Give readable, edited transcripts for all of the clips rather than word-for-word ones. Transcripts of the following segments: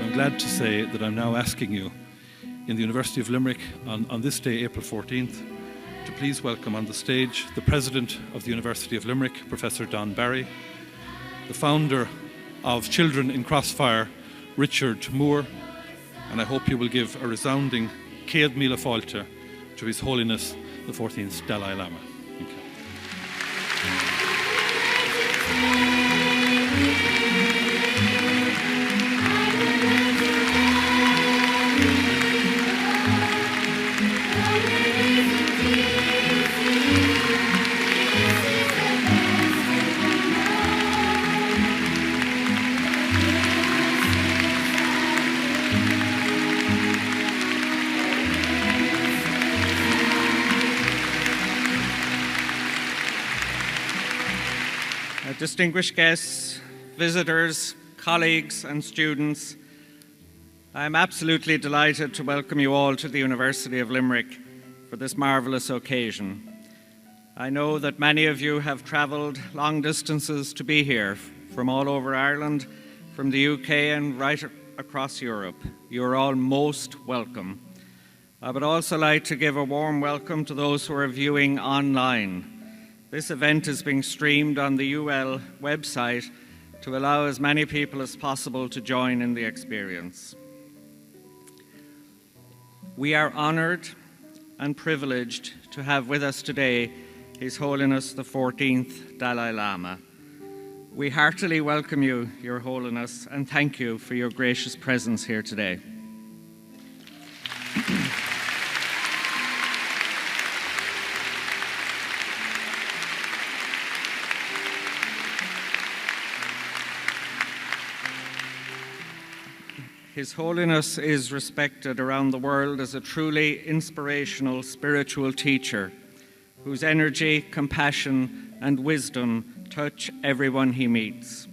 I'm glad to say that I'm now asking you in the University of Limerick on this day, April 14th, to please welcome on the stage the President of the University of Limerick, Professor Don Barry, the founder of Children in Crossfire, Richard Moore, and I hope you will give a resounding Céad Míle Fáilte to His Holiness the 14th Dalai Lama. Thank you. Distinguished guests, visitors, colleagues and students, I am absolutely delighted to welcome you all to the University of Limerick for this marvellous occasion. I know that many of you have travelled long distances to be here, from all over Ireland, from the UK and right across Europe. You are all most welcome. I would also like to give a warm welcome to those who are viewing online. This event is being streamed on the UL website to allow as many people as possible to join in the experience. We are honoured and privileged to have with us today His Holiness the 14th Dalai Lama. We heartily welcome you, Your Holiness, and thank you for your gracious presence here today. His Holiness is respected around the world as a truly inspirational spiritual teacher whose energy, compassion, and wisdom touch everyone he meets.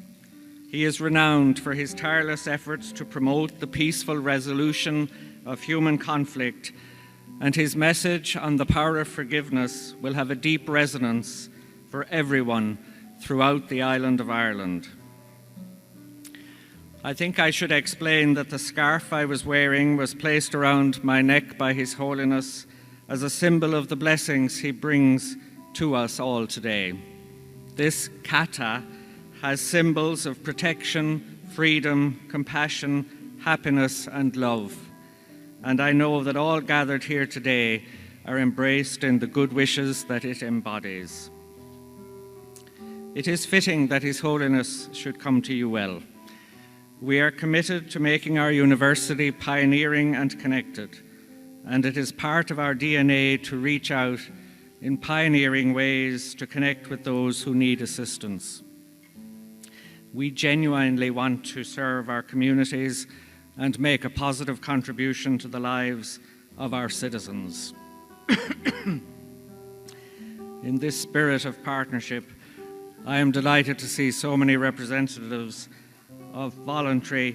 He is renowned for his tireless efforts to promote the peaceful resolution of human conflict, and his message on the power of forgiveness will have a deep resonance for everyone throughout the island of Ireland. I think I should explain that the scarf I was wearing was placed around my neck by His Holiness as a symbol of the blessings he brings to us all today. This kata has symbols of protection, freedom, compassion, happiness, and love. And I know that all gathered here today are embraced in the good wishes that it embodies. It is fitting that His Holiness should come to you well. We are committed to making our university pioneering and connected, and it is part of our DNA to reach out in pioneering ways to connect with those who need assistance. We genuinely want to serve our communities and make a positive contribution to the lives of our citizens. In this spirit of partnership, I am delighted to see so many representatives of voluntary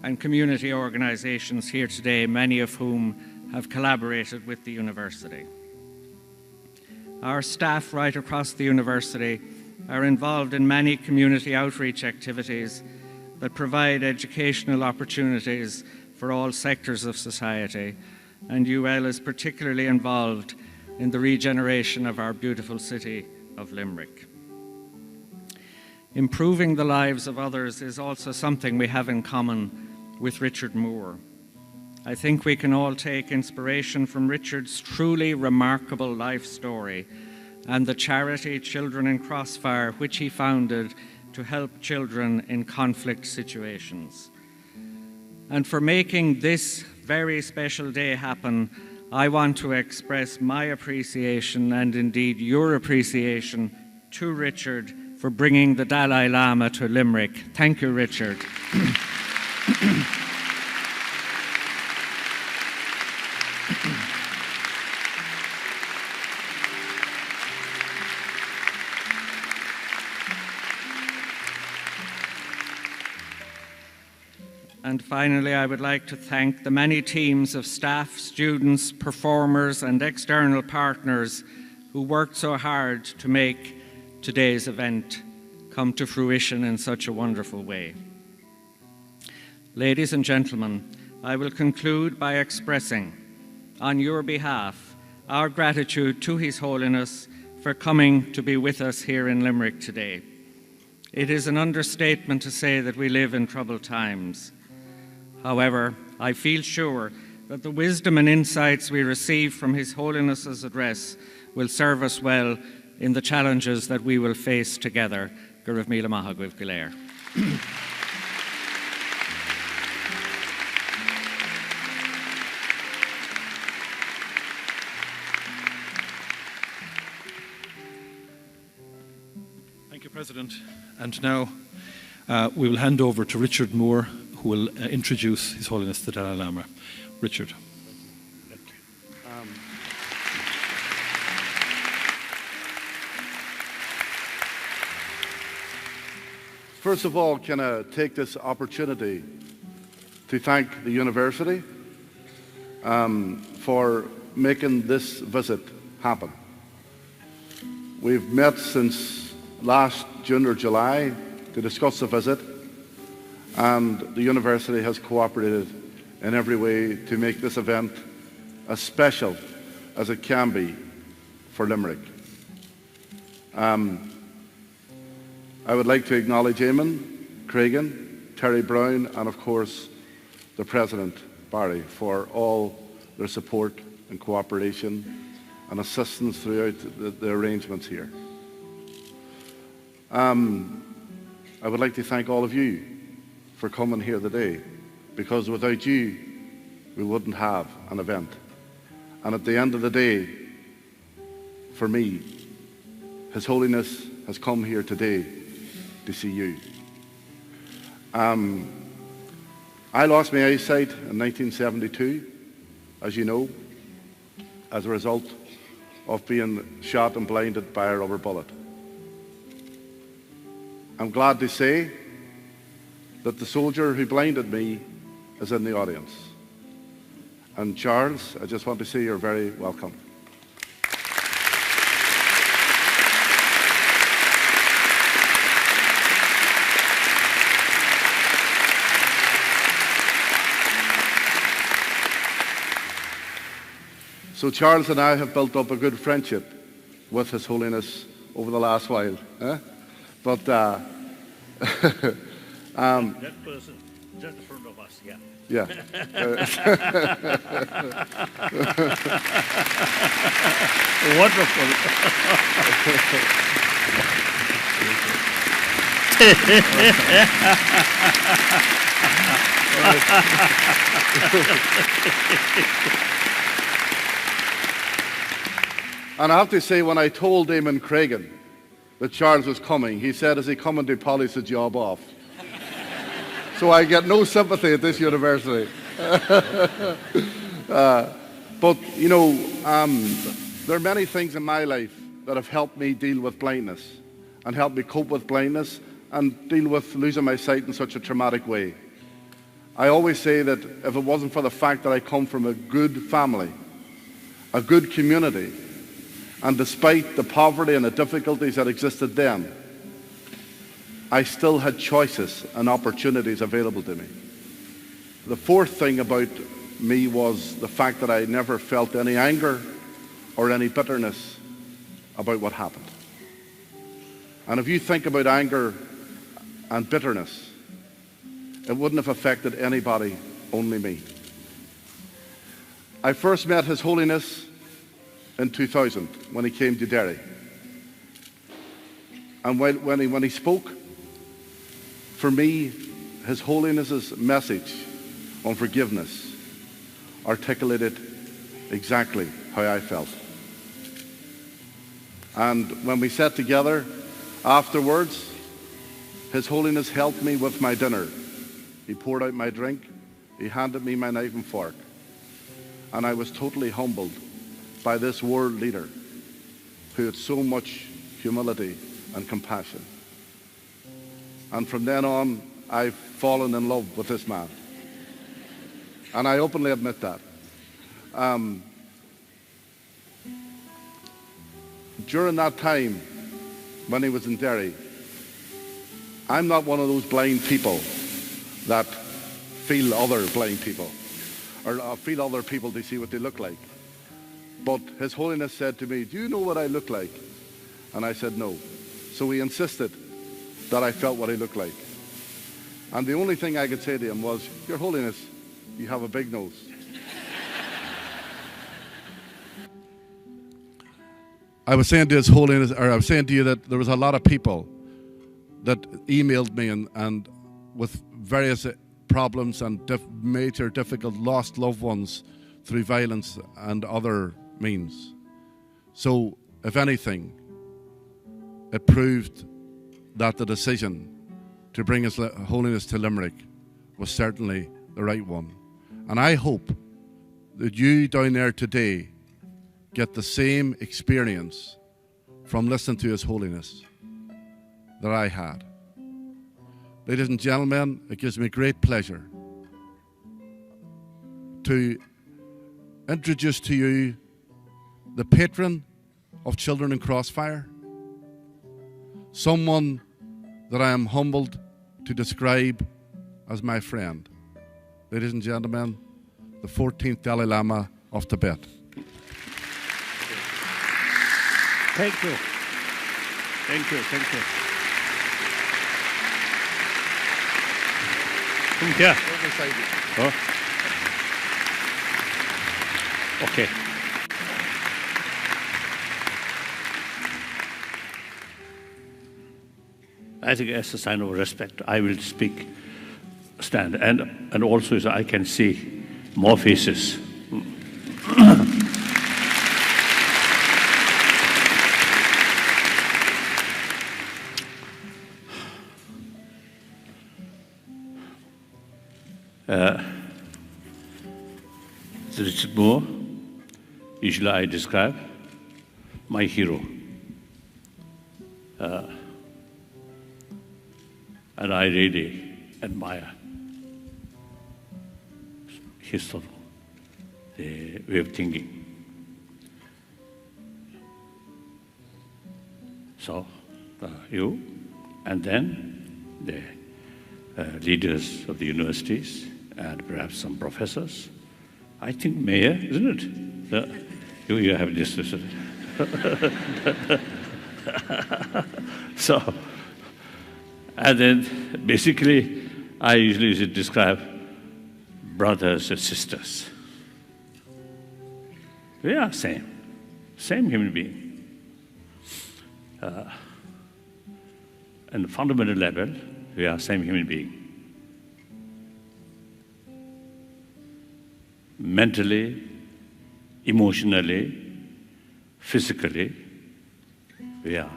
and community organisations here today, many of whom have collaborated with the university. Our staff right across the university are involved in many community outreach activities that provide educational opportunities for all sectors of society, and UL is particularly involved in the regeneration of our beautiful city of Limerick. Improving the lives of others is also something we have in common with Richard Moore. I think we can all take inspiration from Richard's truly remarkable life story and the charity Children in Crossfire, which he founded to help children in conflict situations. And for making this very special day happen, I want to express my appreciation and indeed your appreciation to Richard for bringing the Dalai Lama to Limerick. Thank you, Richard. And finally, I would like to thank the many teams of staff, students, performers, and external partners who worked so hard to make today's event come to fruition in such a wonderful way. Ladies and gentlemen, I will conclude by expressing, on your behalf, our gratitude to His Holiness for coming to be with us here in Limerick today. It is an understatement to say that we live in troubled times. However, I feel sure that the wisdom and insights we receive from His Holiness's address will serve us well in the challenges that we will face together. Go raibh míle maith agaibh go léir. Thank you, President. And now we will hand over to Richard Moore, who will introduce His Holiness the Dalai Lama. Richard. First of all, can I take this opportunity to thank the university for making this visit happen. We've met since last June or July to discuss the visit, and the university has cooperated in every way to make this event as special as it can be for Limerick. I would like to acknowledge Eamon, Cregan, Terry Brown, and of course the President, Barry, for all their support and cooperation and assistance throughout the arrangements here. I would like to thank all of you for coming here today, because without you, we wouldn't have an event. And at the end of the day, for me, His Holiness has come here today to see you. I lost my eyesight in 1972, as you know, as a result of being shot and blinded by a rubber bullet. I'm glad to say that the soldier who blinded me is in the audience. And Charles, I just want to say you're very welcome. So Charles and I have built up a good friendship with His Holiness over the last while. But that person just in front of us, yeah. Yeah. Wonderful. And I have to say, when I told Eamon Cregan that Charles was coming, he said, "Is he coming to polish the job off?" So I get no sympathy at this university. But, you know, there are many things in my life that have helped me deal with blindness and helped me cope with blindness and deal with losing my sight in such a traumatic way. I always say that if it wasn't for the fact that I come from a good family, a good community, and despite the poverty and the difficulties that existed then, I still had choices and opportunities available to me. The fourth thing about me was the fact that I never felt any anger or any bitterness about what happened. And if you think about anger and bitterness, it wouldn't have affected anybody, only me. I first met His Holiness in 2000 when he came to Derry. And when he spoke, for me, His Holiness's message on forgiveness articulated exactly how I felt. And when we sat together afterwards, His Holiness helped me with my dinner. He poured out my drink, he handed me my knife and fork, and I was totally humbled by this world leader who had so much humility and compassion. And from then on, I've fallen in love with this man. And I openly admit that. During that time, when he was in Derry, I'm not one of those blind people that feel other blind people, or feel other people to see what they look like. But His Holiness said to me, "Do you know what I look like?" And I said, "No." So he insisted that I felt what I looked like. And the only thing I could say to him was, "Your Holiness, you have a big nose." I was saying to His Holiness, or I was saying to you that there was a lot of people that emailed me and with various problems and major difficult lost loved ones through violence and other means. So, if anything, it proved that the decision to bring His Holiness to Limerick was certainly the right one. And I hope that you down there today get the same experience from listening to His Holiness that I had. Ladies and gentlemen, it gives me great pleasure to introduce to you the patron of Children in Crossfire, someone that I am humbled to describe as my friend. Ladies and gentlemen, the 14th Dalai Lama of Tibet. Thank you. Thank you. Thank you. Come here. Oh. Okay. I think as a sign of respect, I will stand. And also so I can see more faces. Richard Moore, usually I describe my hero. And I really admire his sort of way of thinking. So, you, and then the leaders of the universities, and perhaps some professors. I think mayor, isn't it? You have this. So, and then basically, I usually describe brothers and sisters. We are same human being. On the fundamental level, we are same human being. Mentally, emotionally, physically, we are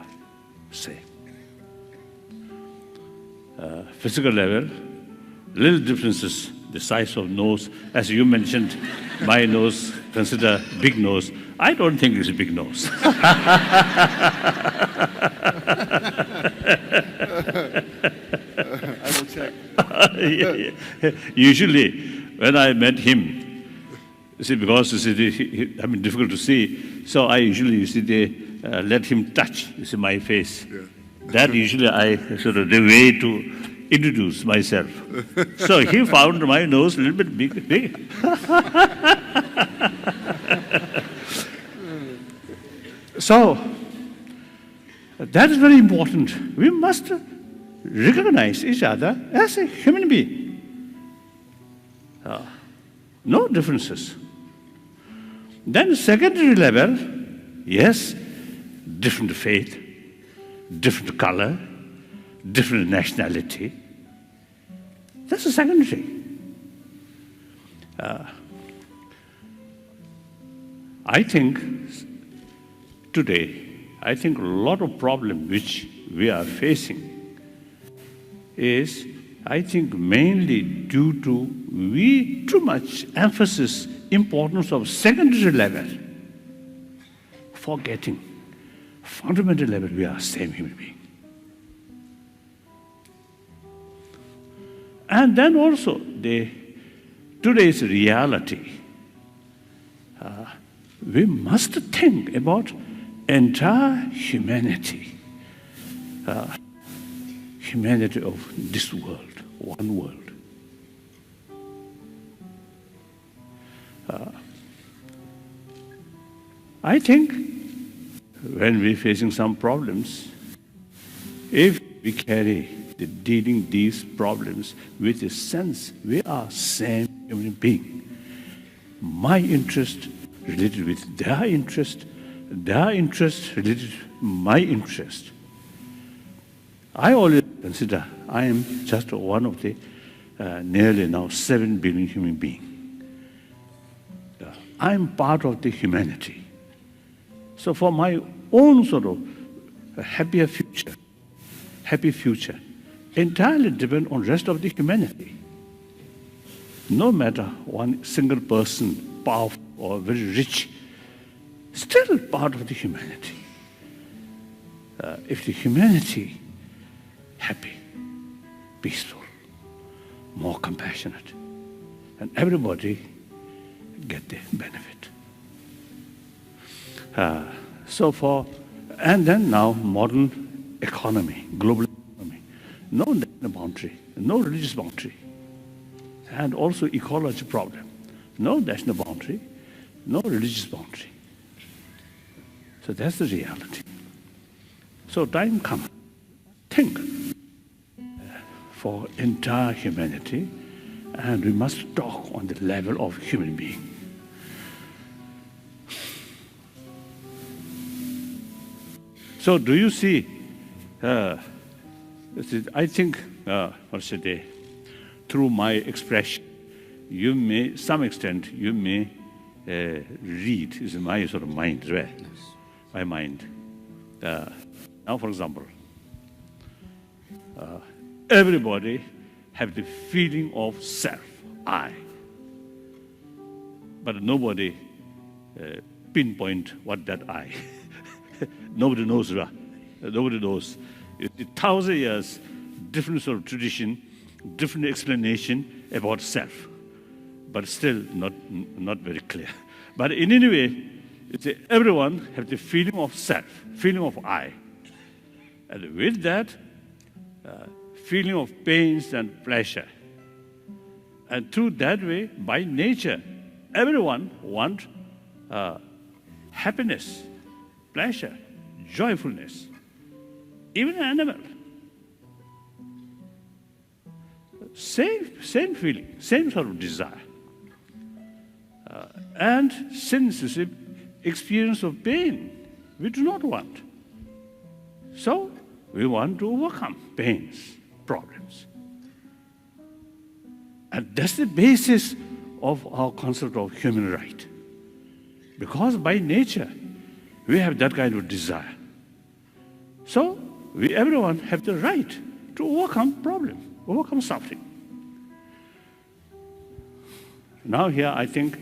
same. Physical level, little differences, the size of nose. As you mentioned, my nose, consider big nose. I don't think it's a big nose. I will check. Yeah. Usually, when I met him, you see, because you see, I mean, difficult to see, so I usually, you see, they let him touch, you see, my face. Yeah. That usually I sort of the way to introduce myself. So he found my nose a little bit big. So that is very important. We must recognize each other as a human being. No differences. Then secondary level, yes, different faith, different color, different nationality. That's a secondary. I think today, a lot of problem which we are facing is, I think, mainly due to we too much emphasis importance of secondary level, forgetting fundamental level we are same human being. And then also today's reality. We must think about entire humanity, humanity of this world, one world. I think when we're facing some problems, if we carry dealing these problems with a sense we are same human being, my interest related with their interest related to my interest. I always consider I am just one of the nearly now 7 billion human beings. I am part of the humanity. So for my own sort of happy future, entirely depend on rest of the humanity. No matter one single person, powerful or very rich, still part of the humanity. If the humanity happy, peaceful, more compassionate, and everybody get the benefit. And then now modern economy, global economy, no national boundary, no religious boundary, and also ecology problem, no national boundary, no religious boundary. So that's the reality. So time comes, think for entire humanity, and we must talk on the level of human being. So do you see, I think, through my expression, you may, some extent, you may read, is my sort of mind, right? My mind. Now, for example, everybody have the feeling of self, I. But nobody pinpoint what that I. Nobody knows, right? Nobody knows. It's 1,000 years, different sort of tradition, different explanation about self, but still not very clear. But in any way, everyone has the feeling of self, feeling of I. And with that, feeling of pains and pleasure. And through that way, by nature, everyone wants happiness, pleasure, joyfulness, even an animal. Same feeling, same sort of desire. And since it's an experience of pain, we do not want. So we want to overcome pains, problems. And that's the basis of our concept of human right. Because by nature, we have that kind of desire. So everyone have the right to overcome problem, overcome suffering. Now here I think,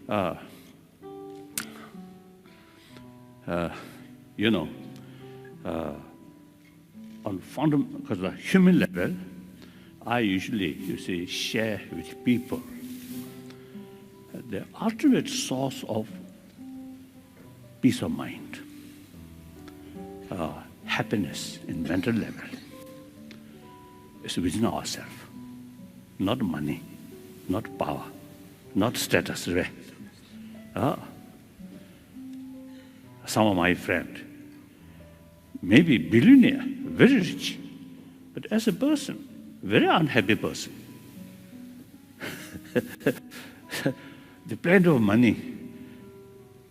on because the human level, I usually, share with people the ultimate source of peace of mind, happiness in mental level is within ourselves, not money, not power, not status. Some of my friends, maybe billionaire, very rich, but as a person, very unhappy person. The plenty of money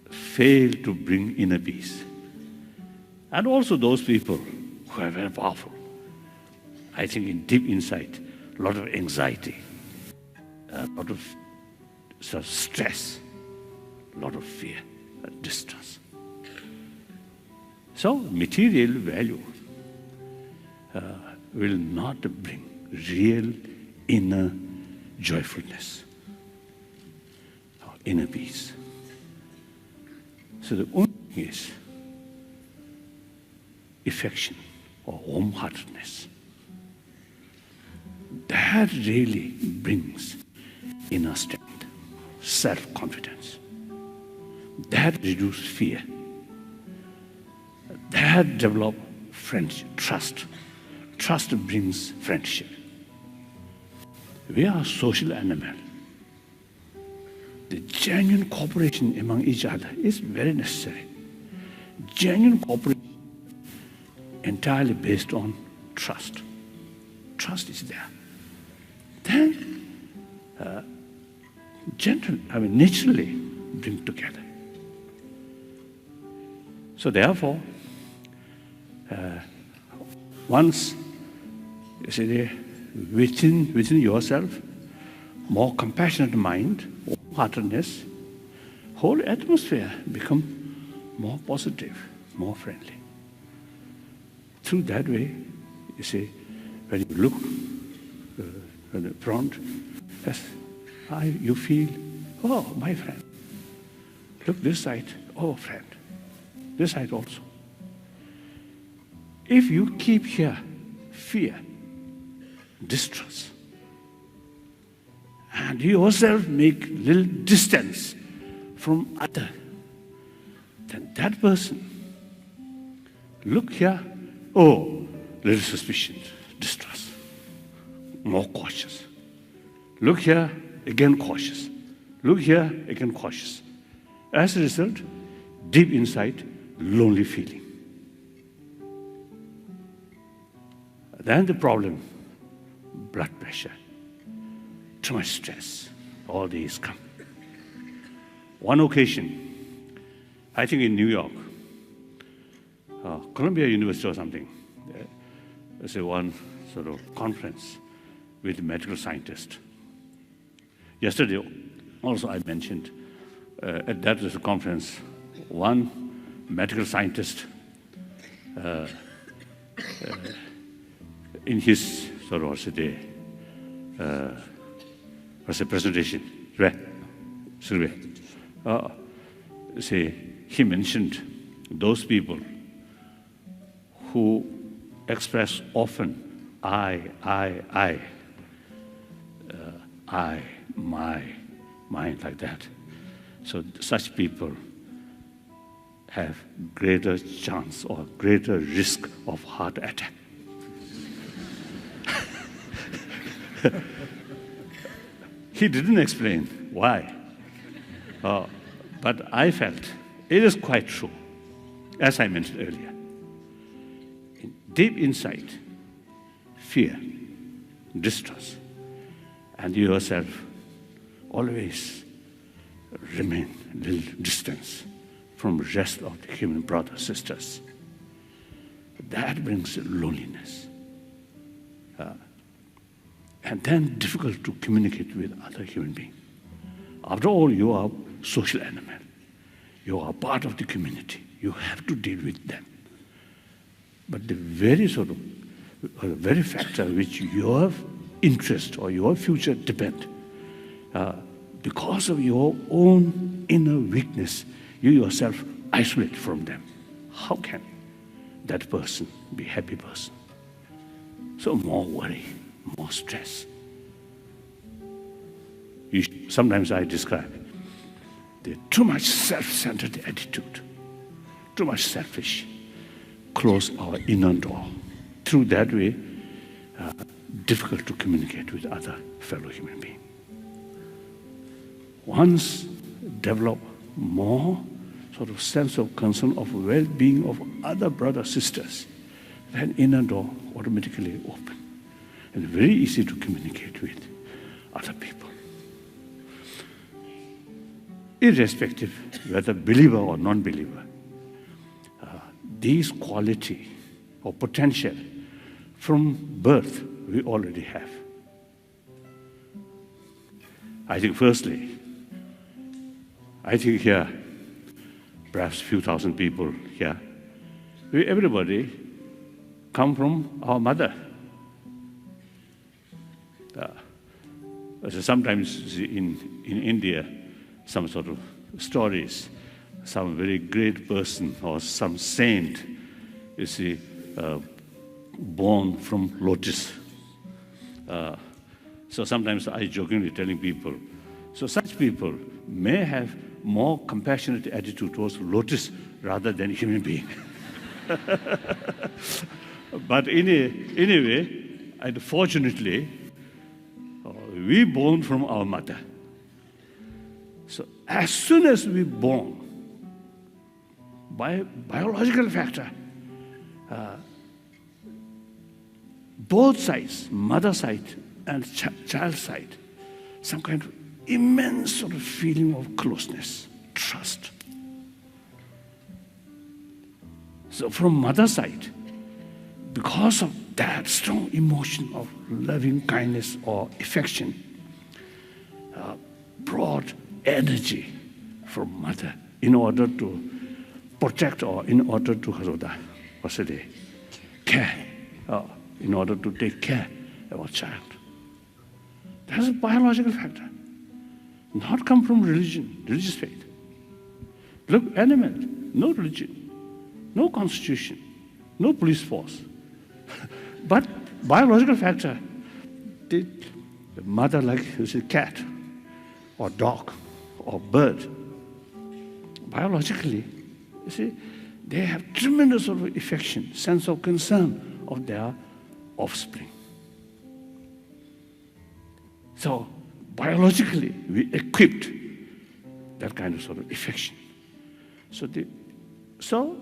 fail to bring inner peace. And also those people who are very powerful, I think in deep inside, a lot of anxiety, a lot of stress, a lot of fear and distress. So material value will not bring real inner joyfulness or inner peace. So the only thing is affection or warm-heartedness. That really brings inner strength, self-confidence. That reduces fear. That develops friendship, trust. Trust brings friendship. We are a social animal. the genuine cooperation among each other is very necessary. Genuine cooperation entirely based on trust. Trust is there. Then, naturally bring together. So therefore, once you see within yourself, more compassionate mind, heartedness, whole atmosphere become more positive, more friendly. Through that way, you see, when you look at the front, yes, you feel, oh, my friend. Look this side, oh, friend. This side also. If you keep here fear, distrust, and you yourself make little distance from other, then that person look here, oh, little suspicion, distrust, more cautious. Look here, again cautious. Look here, again cautious. As a result, deep inside, lonely feeling. Then the problem, blood pressure, too much stress, all these come. One occasion, I think in New York, Columbia University or something, there's one sort of conference with medical scientists. Yesterday, also I mentioned, at that was a conference, one medical scientist in his sort of was a presentation, he mentioned those people who express often I, my, mine, like that. So such people have greater chance or greater risk of heart attack. He didn't explain why, but I felt it is quite true, as I mentioned earlier. Deep inside, fear, distrust, and you yourself always remain a little distance from the rest of the human brothers, sisters. That brings loneliness. And then difficult to communicate with other human beings. After all, you are a social animal. You are part of the community. You have to deal with them. But the very very factor which your interest or your future depend, because of your own inner weakness, you yourself isolate from them. How can that person be a happy person? So more worry, more stress. Sometimes I describe the too much self-centered attitude, too much selfish, close our inner door. Through that way, difficult to communicate with other fellow human beings. Once develop more sort of sense of concern of well-being of other brothers, sisters, then inner door automatically open. And very easy to communicate with other people. Irrespective whether believer or non-believer, these quality or potential from birth we already have. I think firstly, here, perhaps a few thousand people here, everybody come from our mother. So sometimes in India, some sort of stories, some very great person or some saint, you see, born from lotus. So sometimes I jokingly telling people, so such people may have more compassionate attitude towards lotus rather than human being. But anyway, and fortunately, we born from our mother. So as soon as we're born, by biological factor, both sides, mother side and child side, some kind of immense sort of feeling of closeness, trust. So from mother side, because of that strong emotion of loving kindness or affection, brought energy from mother in order to protect or in order to care, in order to take care of our child. That's a biological factor, not come from religion, religious faith. Look, animal, no religion, no constitution, no police force. But biological factor, the mother, like you see, cat or dog or bird, biologically, you see, they have tremendous sort of affection, sense of concern of their offspring. So biologically, we equipped that kind of sort of affection. So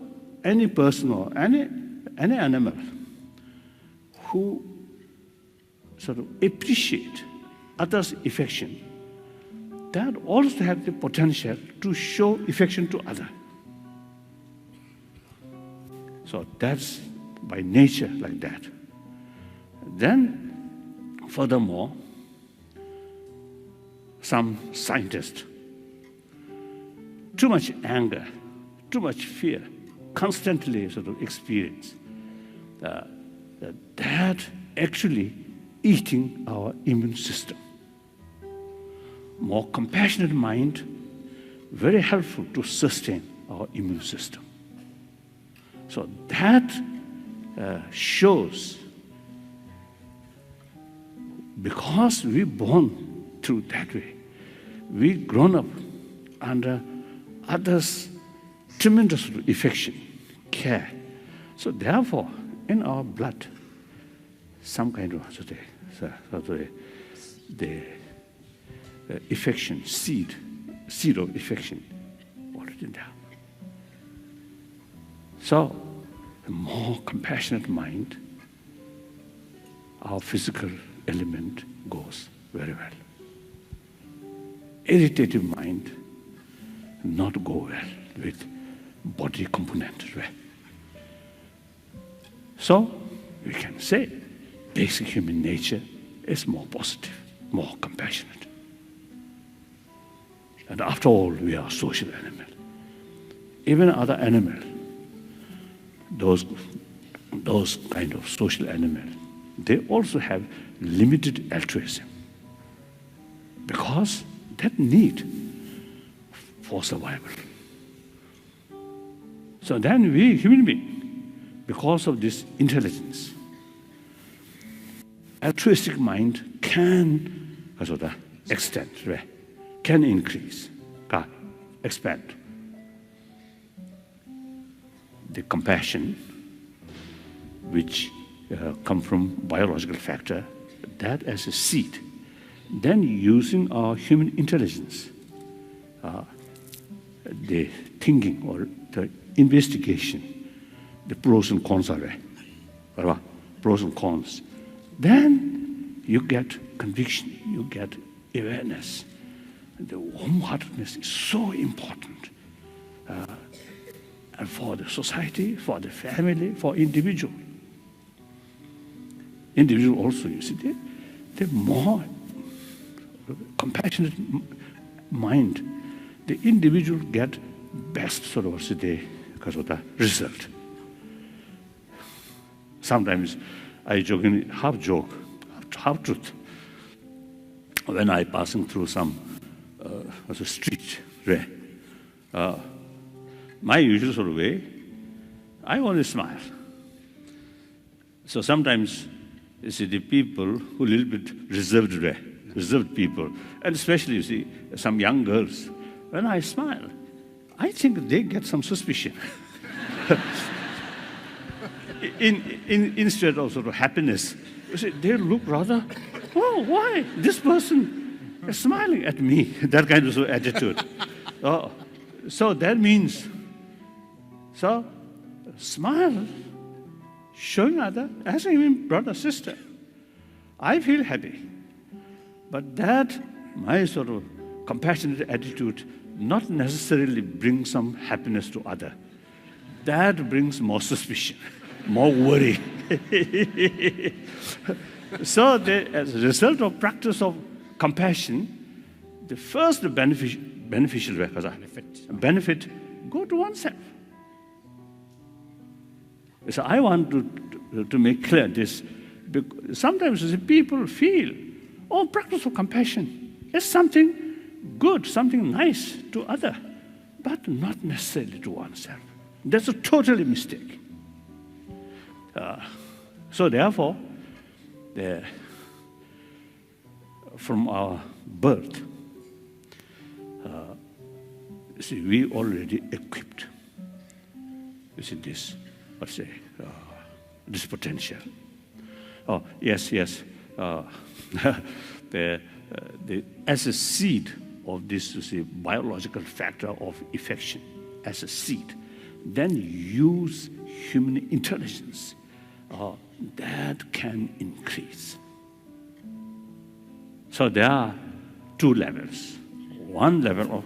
any person or any animal who sort of appreciate others' affection, that also have the potential to show affection to others. So that's by nature like that. Then, furthermore, some scientists, too much anger, too much fear, constantly sort of experience that actually eating our immune system. More compassionate mind, very helpful to sustain our immune system. So that shows, because we born through that way, we grown up under others' tremendous affection, care. So therefore, in our blood, some kind of the affection, seed of affection, already there. So, a more compassionate mind, our physical element goes very well. Irritative mind not go well with body component. So, we can say basic human nature is more positive, more compassionate. And after all, we are social animal. Even other animals, those kind of social animals, they also have limited altruism, because that need for survival. So then we, human beings, because of this intelligence, altruistic mind can extend, can increase, can expand. The compassion, which come from biological factor, that as a seed. Then using our human intelligence, the thinking or the investigation, the pros and cons are there, pros and cons. Then you get conviction, you get awareness. And the warm-heartedness is so important. And for the society, for the family, for individual. Individual also, you see, the more compassionate mind, the individual get best sort of result. Sometimes I jokingly, half joke, half truth. When I passing through some street, my usual sort of way, I always smile. So sometimes, you see, the people who a little bit reserved people, and especially, you see, some young girls, when I smile, I think they get some suspicion. Instead of sort of happiness, you see, they look rather, oh, why? This person smiling at me, that kind of attitude. So that means, so smile, showing other, asking him, brother, sister, I feel happy. But that, my sort of compassionate attitude, not necessarily brings some happiness to other. That brings more suspicion, more worry. So as a result of practice of compassion, the first beneficial benefit go to oneself. So I want to make clear this. Sometimes people feel, practice of compassion is something good, something nice to other, but not necessarily to oneself. That's a totally mistake. So therefore, from our birth, we already equipped. You see this, this potential. Yes. As a seed of this, biological factor of affection, as a seed, then use human intelligence. That can increase. So there are two levels. One level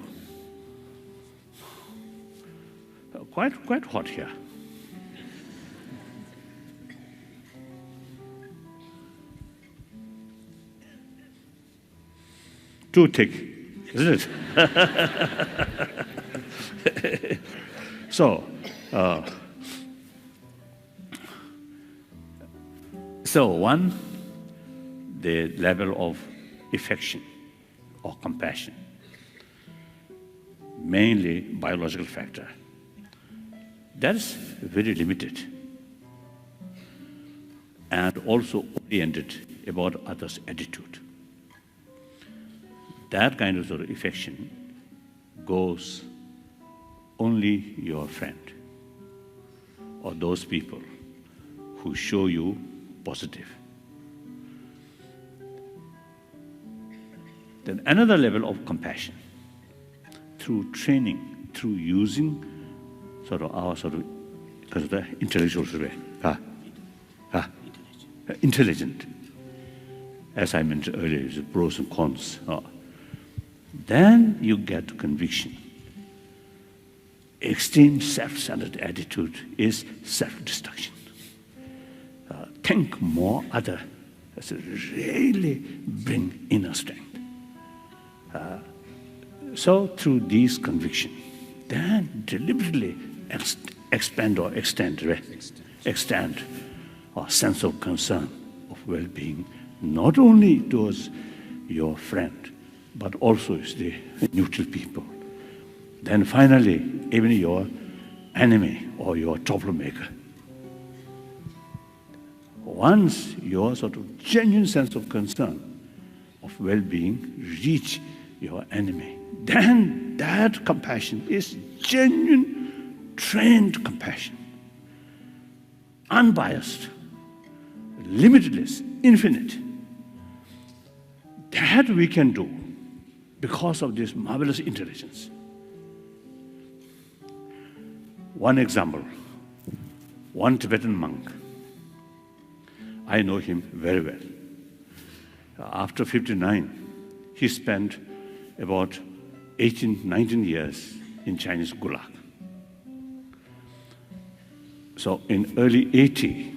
of quite hot here. Too thick, isn't it? So one, the level of affection or compassion, mainly biological factor. That's very limited and also oriented about others' attitude. That kind of affection goes only your friend or those people who show you positive. Then another level of compassion through training, through using our intellectual intelligent. As I mentioned earlier, it's pros and cons. Then you get conviction. Extreme self-centered attitude is self-destruction. Think more other. That's really bring inner strength. So through these conviction, then deliberately expand or extend our sense of concern, of well-being, not only towards your friend, but also the neutral people. Then finally, even your enemy or your troublemaker. Once your genuine sense of concern, of well-being, reach your enemy, then that compassion is genuine, trained compassion. Unbiased, limitless, infinite. That we can do because of this marvelous intelligence. One example, one Tibetan monk. I know him very well. After 59, he spent about 19 years in Chinese Gulag. So in early 80,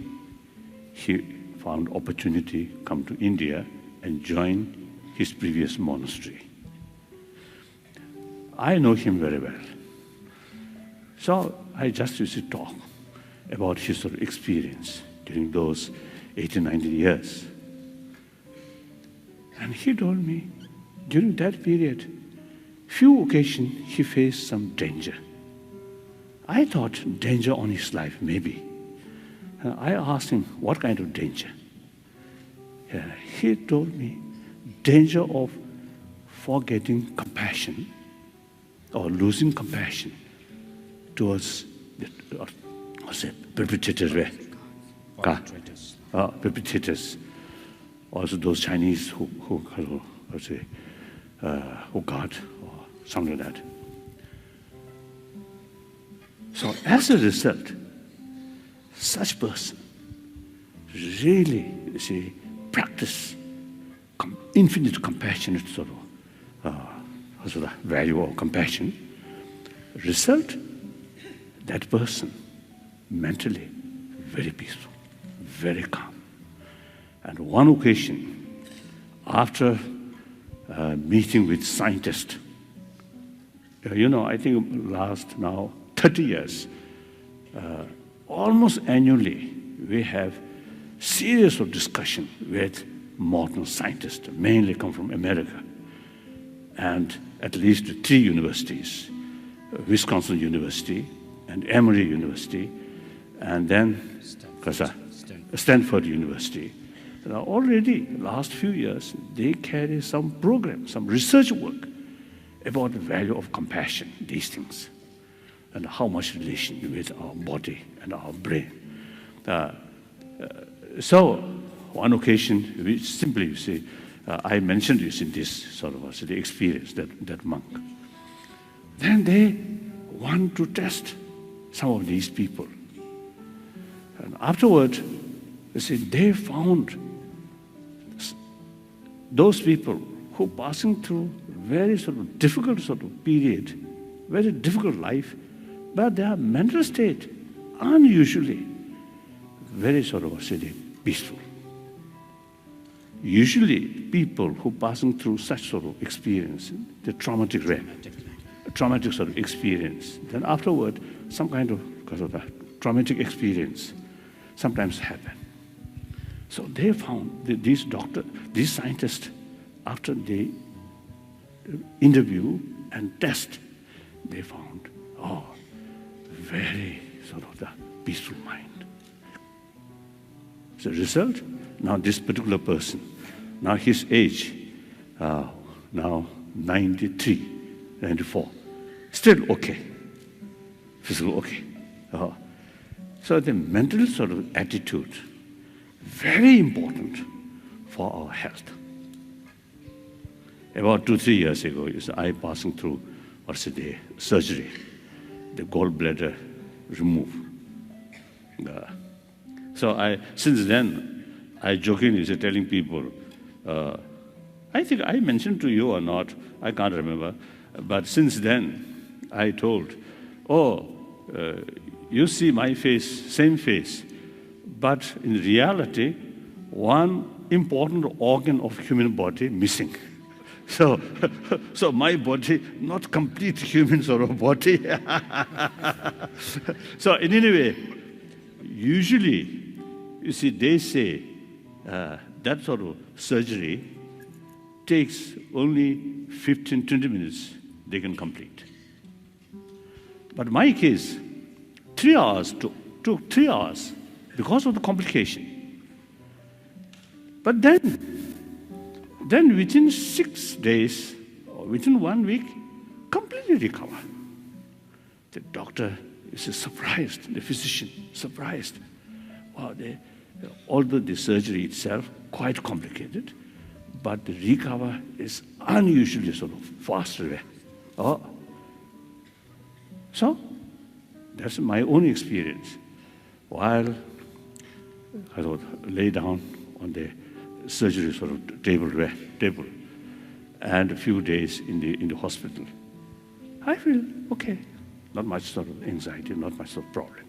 he found opportunity to come to India and join his previous monastery. I know him very well. So I just used to talk about his experience during those 18, 19 years. And he told me, during that period, few occasions he faced some danger. I thought danger on his life, maybe. I asked him, what kind of danger? He told me, danger of forgetting compassion or losing compassion towards the perpetrators. Perpetrators. Also those Chinese who oh God, or something like that. So as a result, such person really, you see, practice infinite compassionate sort of also the value of compassion. Result, that person mentally very peaceful, very calm. And one occasion, after meeting with scientists, I think last now 30 years, almost annually, we have series of discussion with modern scientists, mainly come from America, and at least 3 universities, Wisconsin University and Emory University, and then Stanford University. Now already, last few years, they carry some program, some research work about the value of compassion, these things, and how much relation with our body and our brain. So, one occasion, we simply, you see, I mentioned this in this sort of the experience, that monk. Then they want to test some of these people. And afterward, you see, they found those people who passing through very sort of difficult sort of period, very difficult life, but their mental state unusually very sort of peaceful. Usually people who passing through such sort of experience, the traumatic sort of experience, then afterward some kind of a traumatic experience sometimes happen. So they found that these scientists, after they interview and test, they found, very sort of the peaceful mind. So result, now this particular person, now his age, now 93, 94, still okay, physical okay. So the mental sort of attitude, very important for our health. About 2-3 years ago, I passing through, surgery, the gallbladder removed. So since then, I jokingly telling people, I think I mentioned to you or not, I can't remember, but since then, I told, you see my face, same face, but in reality, one important organ of human body missing. So my body, not complete human sort of body. So in any way, usually, you see, they say that sort of surgery takes only 15-20 minutes, they can complete. But my case, 3 hours took 3 hours because of the complication. But then within 6 days, or within 1 week, completely recover. The doctor is surprised, the physician surprised. Wow, although the surgery itself quite complicated, but the recover is unusually sort of faster. So that's my own experience. While I would lay down on the surgery sort of table, and a few days in the hospital, I feel okay, not much sort of anxiety, not much sort of problem.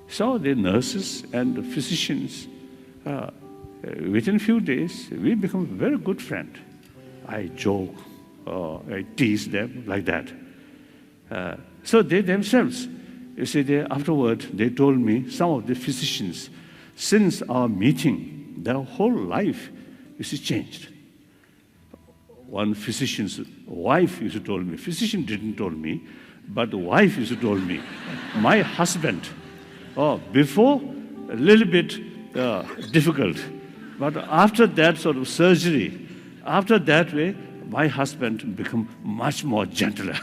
So the nurses and the physicians, within a few days, we become a very good friend. I joke, I tease them like that. So they themselves, you see, afterward, they told me, some of the physicians, since our meeting, their whole life is changed. One physician's wife used to tell me, physician didn't tell me, but the wife used to tell me, my husband, before a little bit difficult, but after that sort of surgery, after that way, my husband become much more gentler.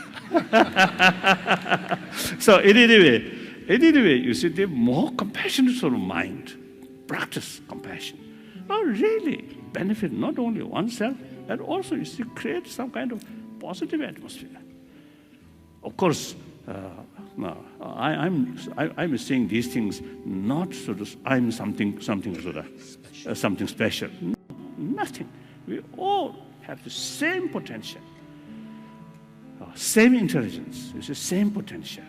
So in any way, you see, they have more compassionate sort of mind, practice compassion. Really benefit not only oneself, and also you see, create some kind of positive atmosphere. Of course, no, I'm saying these things not sort of I'm something sort of something special. No, nothing. We all have the same potential, same intelligence. It's the same potential.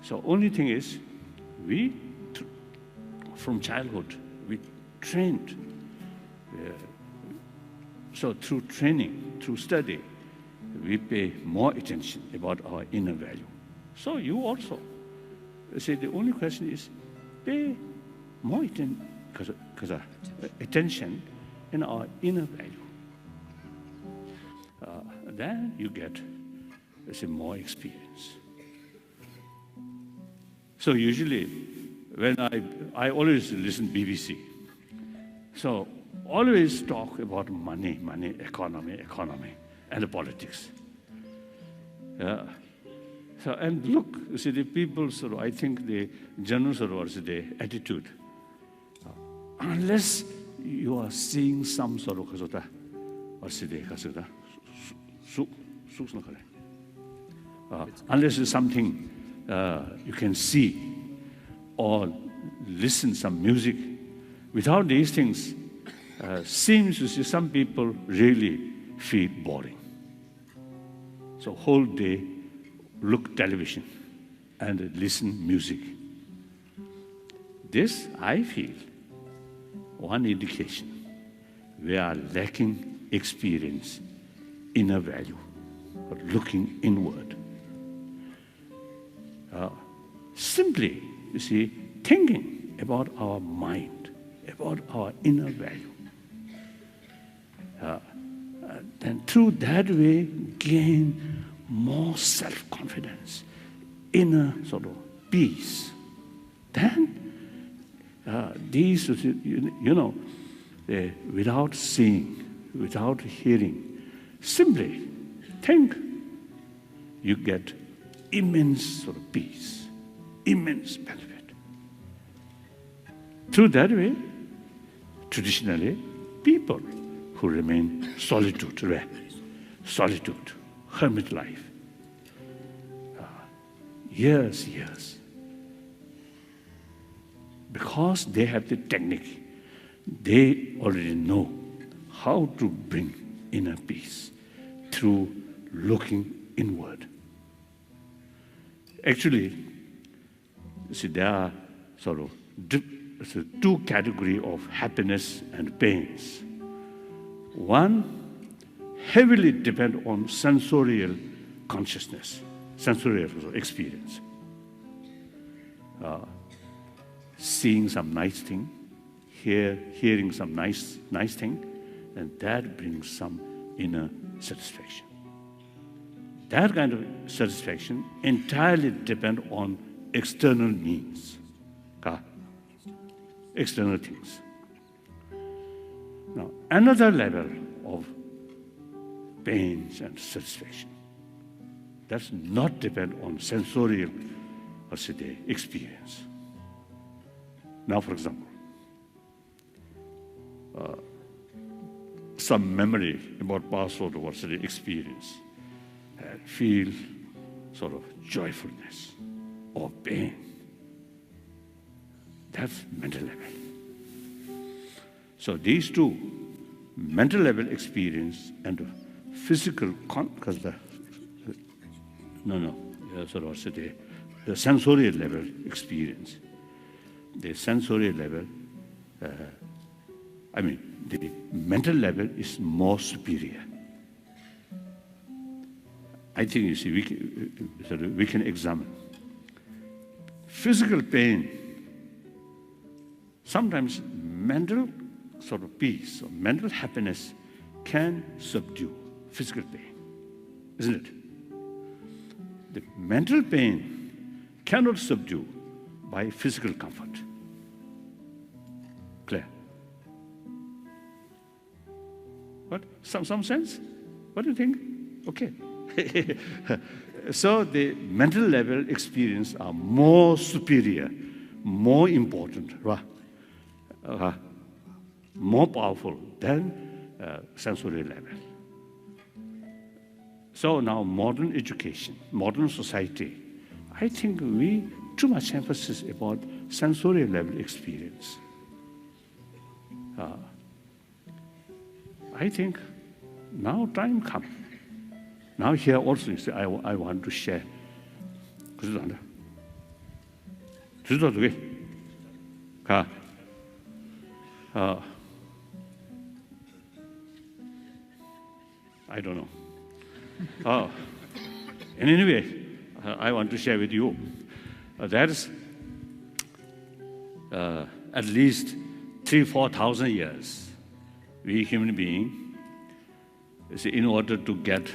So only thing is, we from childhood we trained. So through training, through study, we pay more attention about our inner value. So you also say the only question is pay more attention in our inner value. Then you get, let's say, more experience. So usually, when I always listen BBC, so always talk about money, economy, and the politics. So, and look, you see, the people sort of, I think the general sort of, the attitude, unless you are seeing some sort of, unless it's something you can see or listen some music, without these things, seems to see some people really feel boring. So whole day, look television and listen music. This, I feel, one indication we are lacking experience, inner value, or looking inward. Simply, you see, thinking about our mind, about our inner value. And through that way, gain more self-confidence, inner sort of peace. Then these, without seeing, without hearing, simply think, you get immense sort of peace, immense benefit. Through that way, traditionally, people who remain solitude, hermit life, years, because they have the technique, they already know how to bring inner peace through looking inward. Actually, see, there are sort of two categories of happiness and pains. One heavily depend on sensorial consciousness, sensorial experience. Seeing some nice thing, hearing some nice thing, and that brings some inner satisfaction. That kind of satisfaction entirely depend on external means, external things. Now, another level of pains and satisfaction does not depend on sensorial experience. Now, for example, some memory about past sort of experience, feel sort of joyfulness or pain. That's mental level. So these two, mental level experience and physical, the sensorial level experience. The sensorial level, the mental level is more superior. I think, you see, we can examine. Physical pain, sometimes mental sort of peace or mental happiness can subdue physical pain, isn't it? The mental pain cannot subdue by physical comfort. Clear? What? Some sense? What do you think? Okay. So the mental level experience are more superior, more important, more powerful than sensorial level. So now modern education, modern society, I think we too much emphasis about sensorial level experience. I think now time come. Now here also, you see, I want to share. I don't know. And anyway, I want to share with you. That is at least 3,000-4,000 years, we human beings, in order to get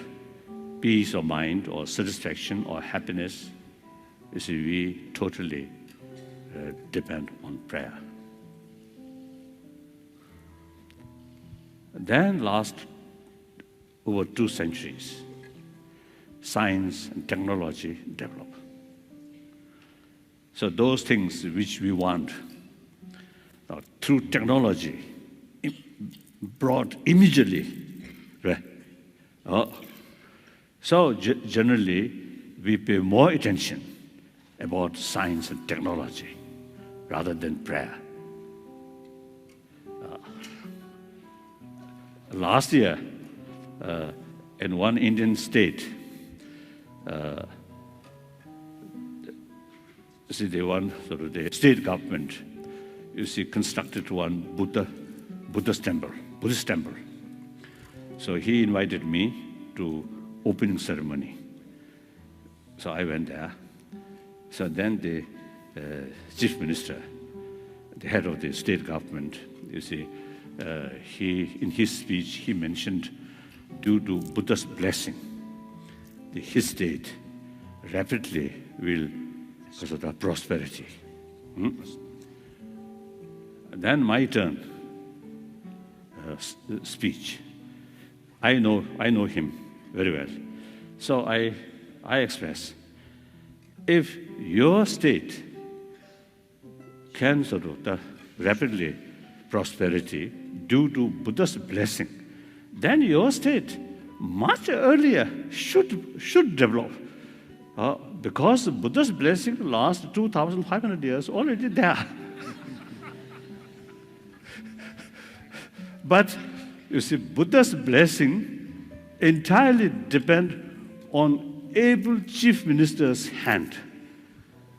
peace of mind or satisfaction or happiness, we totally depend on prayer. Then last over 2 centuries, science and technology develop. So those things which we want through technology brought immediately, right? So generally, we pay more attention about science and technology rather than prayer. Last year, in one Indian state, the state government, constructed one Buddhist temple. So he invited me to opening ceremony. So I went there. So then the chief minister, the head of the state government, he in his speech he mentioned, due to Buddha's blessing, his state rapidly will because of the prosperity. Then my turn, speech. I know him very well. So I express, if your state can rapidly prosperity due to Buddha's blessing, then your state much earlier should develop. Because Buddha's blessing lasts 2,500 years already there. But you see, Buddha's blessing entirely depends on able chief minister's hand.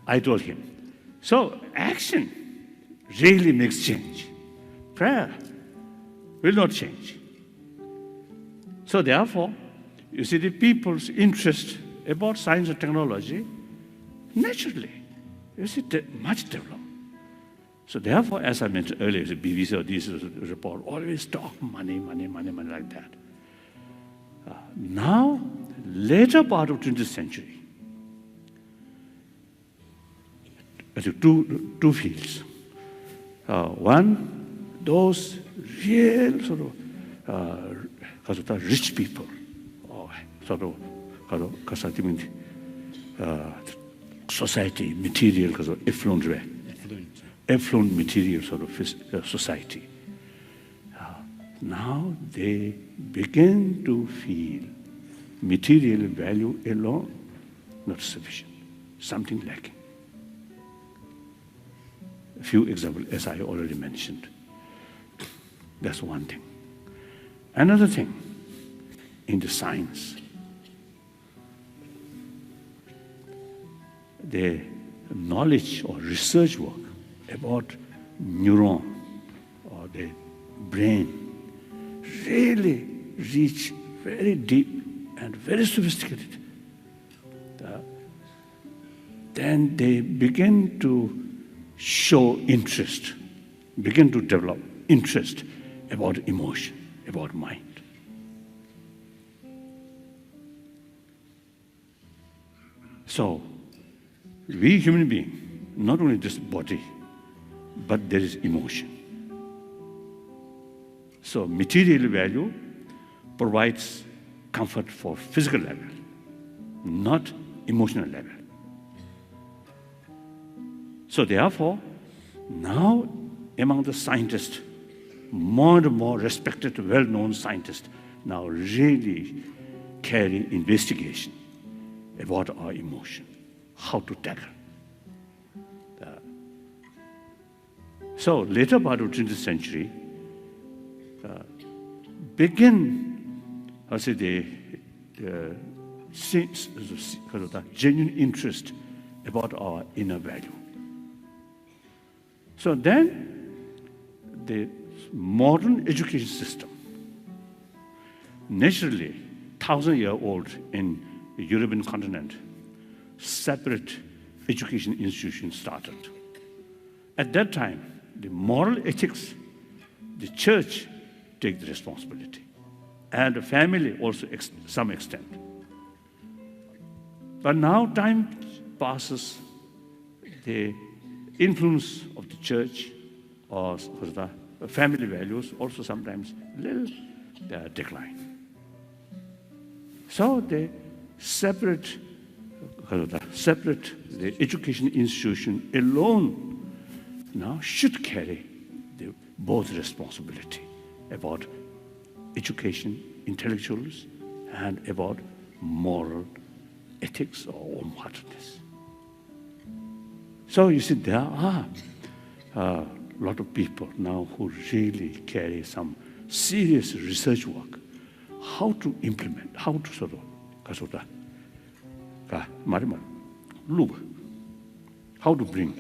I told him. So action really makes change. Prayer will not change. So therefore, you see, the people's interest about science and technology, naturally, much developed. So therefore, as I mentioned earlier, the BBC or this report always talk money like that. Now, later part of 20th century, two fields. One, those real rich people, society, material, affluent material society. Now they begin to feel material value alone not sufficient, something lacking. A few examples, as I already mentioned. That's one thing. Another thing, in the science, the knowledge or research work about neuron or the brain really reach very deep and very sophisticated. Then they begin to show interest, begin to develop interest about emotion, about mind. So, we human beings, not only this body, but there is emotion. So material value provides comfort for physical level, not emotional level. So therefore, now among the scientists, more and more respected, well-known scientists, now really carry investigation about our emotion, how to tackle. So later part of 20th century, begin, I say, the genuine interest about our inner value. So then, the modern education system, naturally, 1,000-year-old in the European continent, separate education institutions started. At that time, the moral ethics, the church take the responsibility, and the family also some extent. But now time passes, the influence of the church or the family values also sometimes little decline. So they separate the education institution alone now should carry both responsibility about education, intellectuals, and about moral ethics or warm-heartedness. So you see, there are a lot of people now who really carry some serious research work, how to implement, how to how to bring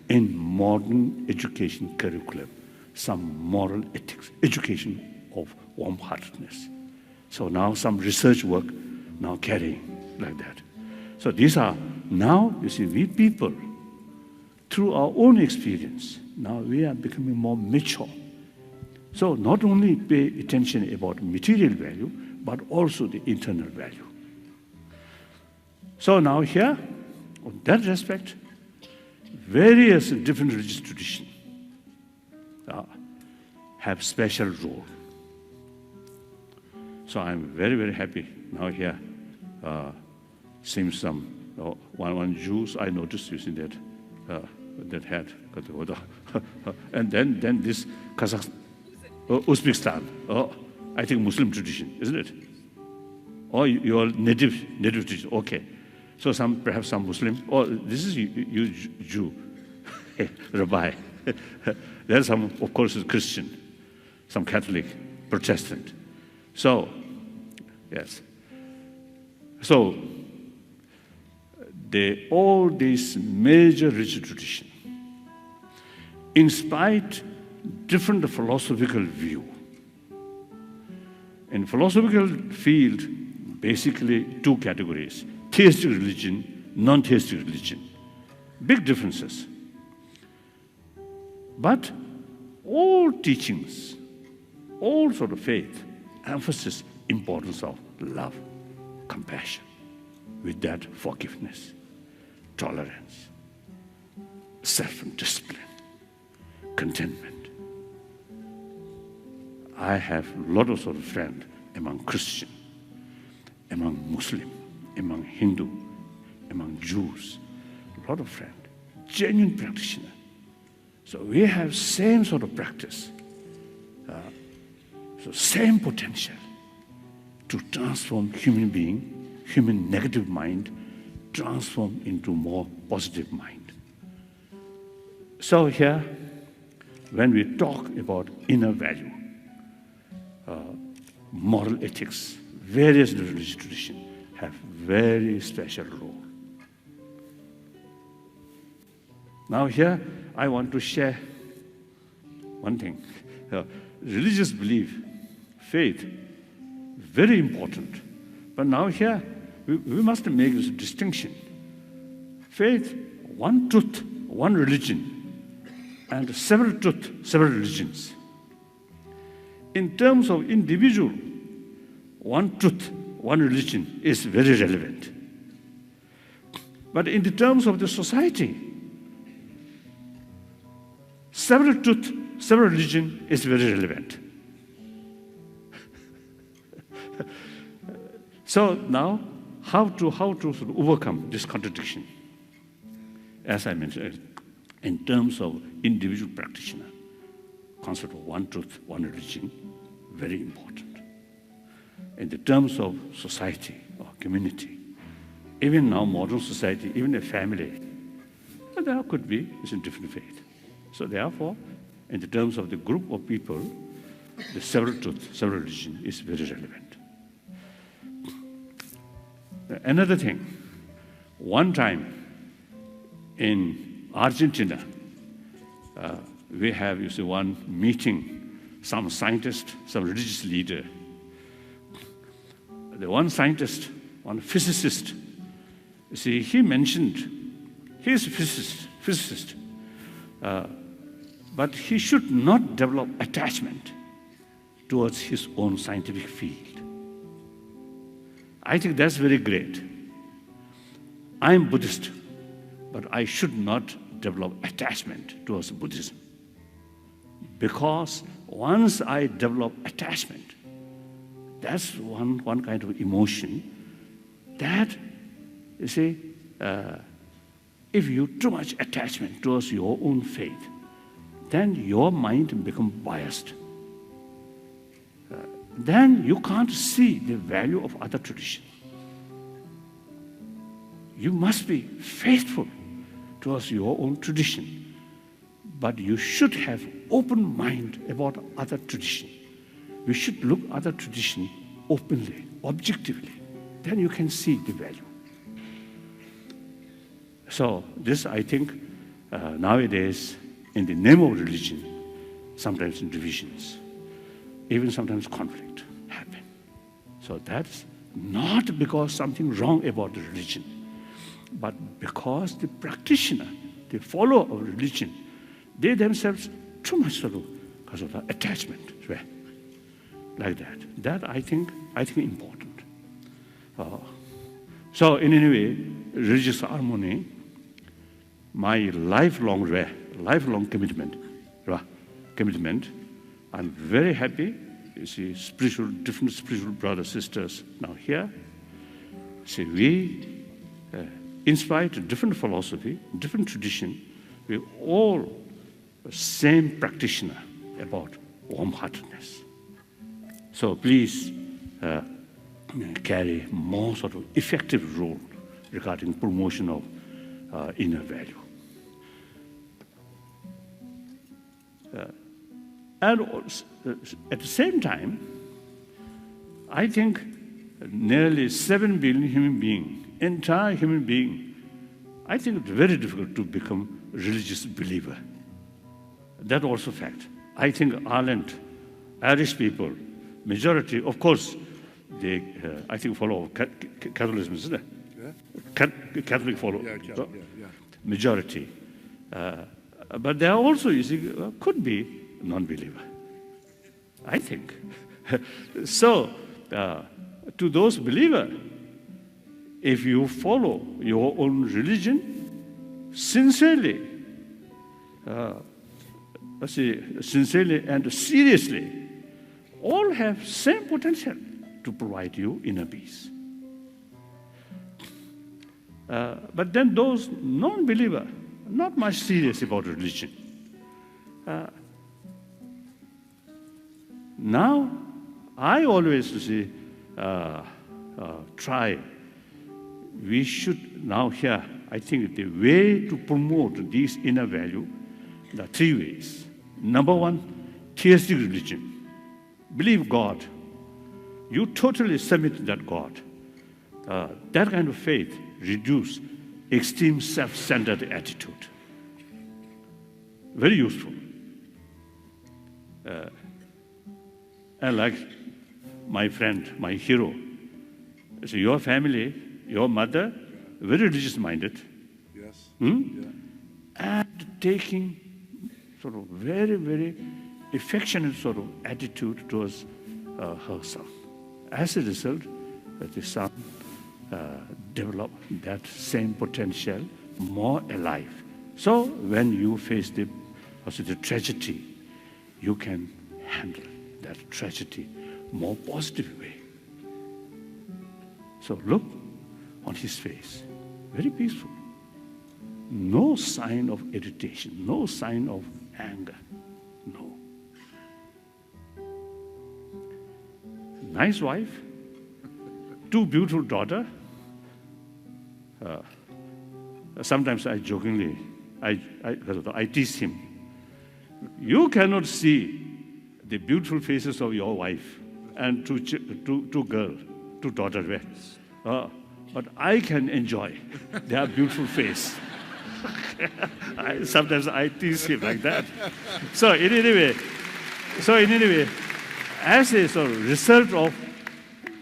in modern education curriculum some moral ethics, education of warm-heartedness. So now some research work now carrying like that. So these are now, you see, we people, through our own experience, now we are becoming more mature. So not only pay attention about material value, but also the internal value. So now here, on that respect, various different religious traditions have special role. So I'm very, very happy now here. Seems some one Jews I noticed using that had, and then this Kazakhstan, Uzbekistan. I think Muslim tradition, isn't it? Or your native tradition? Okay. So perhaps some Muslim. Oh, this is you Jew, Rabbi. There's some, of course, is Christian, some Catholic, Protestant. So, yes. So, all these major religious traditions, in spite different philosophical view. In philosophical field, basically two categories: theistic religion, non-theistic religion. Big differences. But all teachings, all sort of faith, emphasis importance of love, compassion, with that forgiveness, tolerance, self-discipline, contentment. I have a lot of sort of friends among Christian, among Muslim, among Hindu, among Jews, a lot of friends, genuine practitioners. So we have same sort of practice, so same potential to transform human being, human negative mind, transform into more positive mind. So here, when we talk about inner value, moral ethics, various religious traditions have very special role. Now here, I want to share one thing. Religious belief, faith, very important. But now here, we must make this distinction. Faith, one truth, one religion, and several truth, several religions. In terms of individual, one truth, one religion is very relevant. But in the terms of the society, several truth, several religion is very relevant. So now, how to sort of overcome this contradiction? As I mentioned, in terms of individual practitioner, concept of one truth, one religion, very important. in the terms of society or community. Even now, modern society, even a family, there could be it's a different faith. So therefore, in the terms of the group of people, the several truth, several religion is very relevant. Another thing, one time in Argentina, we have, you see, one meeting, some scientist, some religious leader. The one scientist, one physicist, you see, he mentioned, he is a physicist, but he should not develop attachment towards his own scientific field. I think that's very great. I'm Buddhist, but I should not develop attachment towards Buddhism. Because once I develop attachment, that's one kind of emotion that, you see, if you too much attachment towards your own faith, then your mind becomes biased. Then you can't see the value of other tradition. You must be faithful towards your own tradition, but you should have open mind about other tradition. We should look at other tradition openly, objectively. Then you can see the value. So this, I think, nowadays, in the name of religion, sometimes divisions, even sometimes conflict happen. So that's not because something wrong about the religion, but because the practitioner, the follower of religion, they themselves too much sort of because of the attachment, right? Like that. That I think important. So in any way, religious harmony, my lifelong commitment. I'm very happy. You see, different spiritual brothers, sisters now here. See, we inspired a different philosophy, different tradition. We all same practitioner about warm-heartedness. So please carry more sort of effective role regarding promotion of inner value. And at the same time, I think nearly 7 billion human beings, entire human being, I think it's very difficult to become a religious believer. That also fact. I think Ireland, Irish people, majority, of course, they, I think, follow Catholicism, isn't it? Yeah. Catholic follow. Yeah. Majority. But there are also, you see, could be non-believer, I think. So, to those believers, if you follow your own religion sincerely, sincerely and seriously, all have same potential to provide you inner peace. But then those non-believers, not much serious about religion. Now, I always see, try. We should now here, I think the way to promote these inner value, there are 3 ways. Number 1, theistic religion. Believe God. You totally submit to that God. That kind of faith reduce extreme self-centered attitude. Very useful. And like my friend, my hero, so your family, your mother, very religious-minded. Yes. Yeah. And taking sort of very, very affectionate sort of attitude towards her son. As a result, the son developed that same potential, more alive. So when you face the tragedy, you can handle that tragedy more positive way. So look on his face, very peaceful. No sign of irritation, no sign of anger, no. Nice wife, two beautiful daughters. Sometimes I jokingly, I tease him. You cannot see the beautiful faces of your wife and two girls, two daughters. But I can enjoy their beautiful face. Sometimes I tease him like that. So in any way, as a sort of result of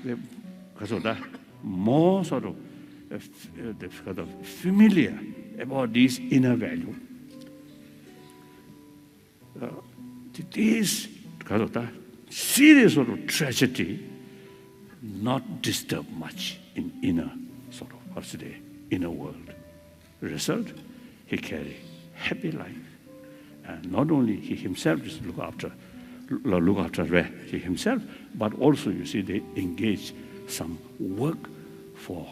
the more sort of familiar about this inner value, this serious sort of tragedy not disturb much in inner sort of inner world. Result, he carry happy life, and not only he himself just look after he himself, but also you see they engage some work for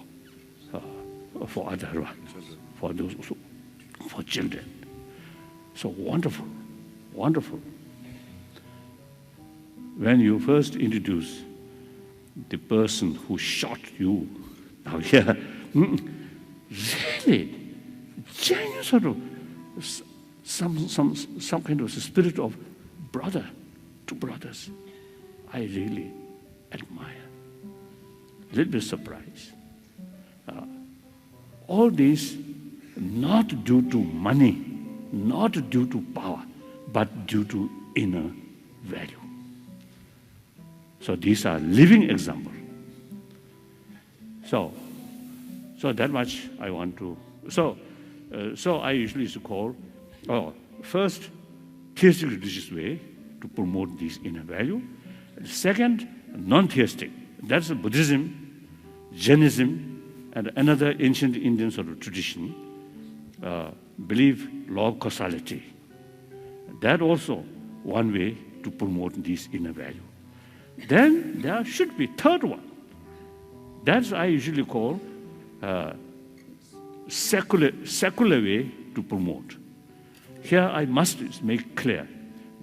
other for those for children. So wonderful, wonderful. When you first introduce the person who shot you, now here, really, genuine sort of some kind of spirit of brother to brothers, I really admire. A little bit surprised. All this not due to money, not due to power, but due to inner value. So these are living examples. So that much I want to. So I usually used to call first theistic religious way to promote this inner value. Second, non-theistic. That's Buddhism, Jainism, and another ancient Indian sort of tradition believe law of causality. That also one way to promote this inner value. Then there should be third one. That's I usually call secular way to promote. Here I must make clear,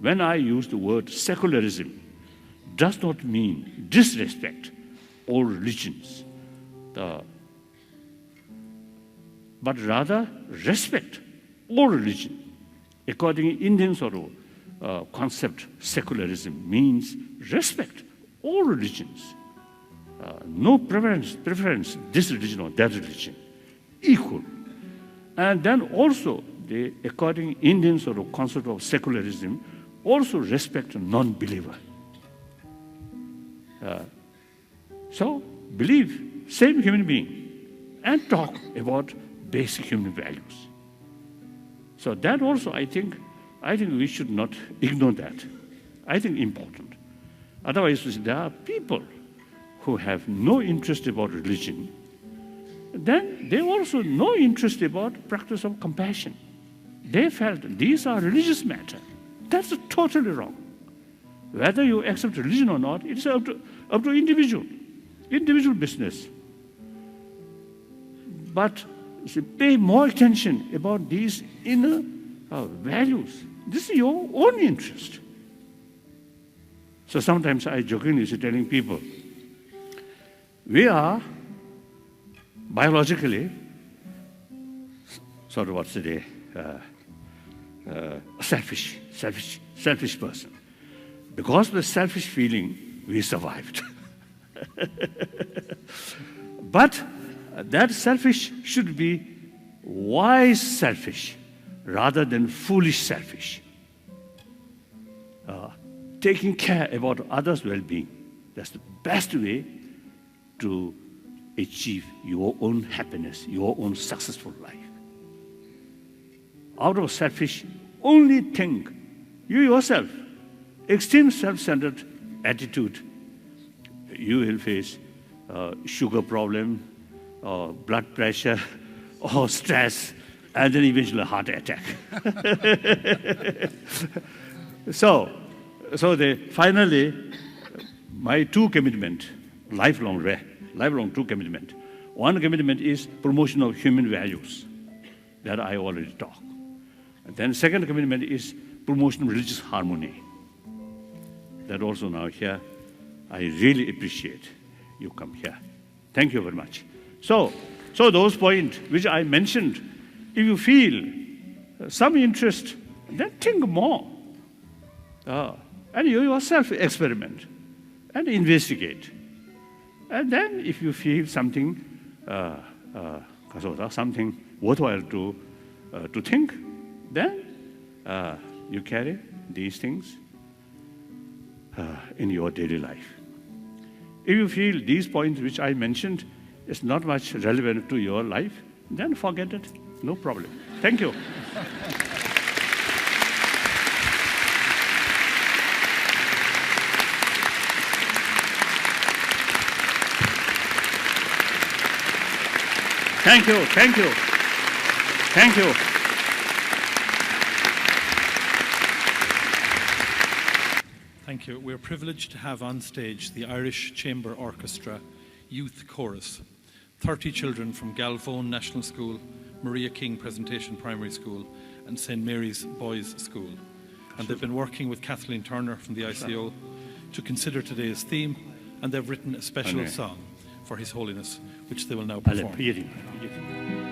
when I use the word secularism, does not mean disrespect all religions, but rather respect all religion. According to Indian sort of concept, secularism means respect all religions. No preference, this religion or that religion, equal. And then also, according to Indian sort of concept of secularism, also respect non-believer. So believe same human being and talk about basic human values. So that also I think we should not ignore that. I think important. Otherwise, there are people who have no interest about religion, then they also no interest about practice of compassion. They felt these are religious matter. That's totally wrong. Whether you accept religion or not, it's up to individual business. But pay more attention about these inner values. This is your own interest. So sometimes I jokingly say telling people, we are biologically sort of selfish person. Because of the selfish feeling, we survived. But that selfish should be wise selfish rather than foolish selfish. Taking care about others' well-being, that's the best way to achieve your own happiness, your own successful life. Out of selfish, only think you yourself, extreme self-centered attitude, you will face sugar problem, or blood pressure, or stress, and then eventually a heart attack. So finally, my two commitment, lifelong two commitment. One commitment is promotion of human values, that I already talked. And then second commitment is promotion of religious harmony. That also now here, I really appreciate you come here Thank you very much. So those points which I mentioned, if you feel some interest, then think more. And you yourself experiment and investigate. And then if you feel something, something worthwhile to think, then you carry these things in your daily life. If you feel these points which I mentioned is not much relevant to your life, then forget it. No problem. Thank you. Thank you, thank you, thank you. Thank you. We're privileged to have on stage the Irish Chamber Orchestra Youth Chorus. 30 children from Galvone National School, Maria King Presentation Primary School and St. Mary's Boys School. And they've been working with Kathleen Turner from the ICO to consider today's theme, and they've written a special song for His Holiness, which they will now perform.